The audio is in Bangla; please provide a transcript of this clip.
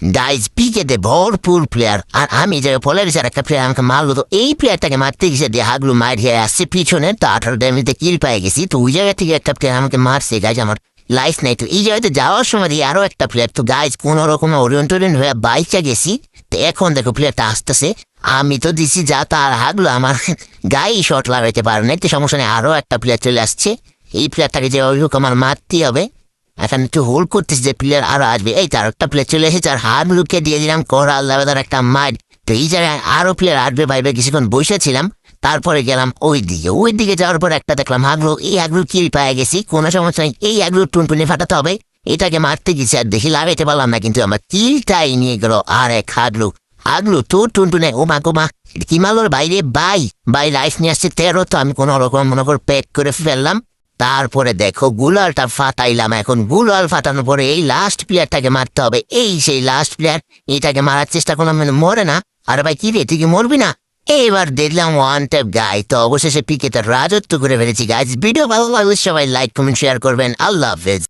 গাইজ পিকেতে ভরপুর প্লেয়ার, আর আমি যে পোলারিসের একটা প্লেয়ার আমাকে মারলো, তো এই প্লেয়ারটাকে মারতে গেছে দিয়ে হাগলু মারিয়ে আসছে পিছনে, তো 18 ড্যামেজে কিল পেয়ে গেছি। তো ওই জায়গা থেকে একটা প্লেয়ার আমাকে মারছে গাইজ, আমার লাইফ নাই। তো এই জায়গাতে যাওয়ার সময় দিয়ে আরো একটা প্লেয়ার, তো গাইজ কোন রকম ওরিয়েন্টেড হয়ে বাইচা গেছি। তো এখন দেখো প্লেয়ারটা আসতেছে, আমি তো দিছি যা, তার হাগলো আমার গায়ে শট লাগাইতে পারে না। তো সমস্যা নেই, আরো একটা প্লেয়ার চলে আসছে। এই প্লেয়ারটাকে যে ওই হোক আমার মারতেই হবে। এখন একটু হোল্ড করতেছি যে প্লেয়ার আরো আসবে। এই তার একটা প্লেয়ার চলে এসেছে, আর হাত লুকিয়ে দিয়ে দিলাম করা আল্লাহ একটা মার। তো এই জায়গায় আরো প্লেয়ার আসবে বাইরে, কিছুক্ষণ বসেছিলাম। তারপরে গেলাম ওই দিকে যাওয়ার পর একটা দেখলাম হাগলু, এই হাগলু কিল পেয়ে গেছি, কোনো সমস্যা নেই। এই হাগলু টুনটুনি ফাটাতে হবে, এটাকে মারতে গেছি আর দেখি লাগাইতে পারলাম না, কিন্তু আমার কিলটাই নিয়ে গেল আর এক হাগলু। হাগলু তোর টুনটুনে, ও মা গো মা, কি মালোর বাইরে বাই লাইফ নিয়ে আসছে 13। তো আমি কোনো রকম মনে করে প্যাক করে ফেললাম। তারপরে দেখো গুলালটা ফাটাইলাম। এখন গুলাল ফাটানোর পরে এই লাস্ট প্লেয়ারটাকে মারতে হবে, এই সেই লাস্ট প্লেয়ার। এটাকে মারার চেষ্টা করলাম, মরে না। আর ভাই কি রে, তুই কি মরবি না? এবার দেখলাম ওয়ান ট্যাপ গাই। তো অবশেষে পিকেতে রাজত্ব করে ফেলেছি গাইজ। ভিডিও ভালো লাগলে সবাই লাইক কমেন্ট শেয়ার করবেন। আল্লাহ হাফেজ।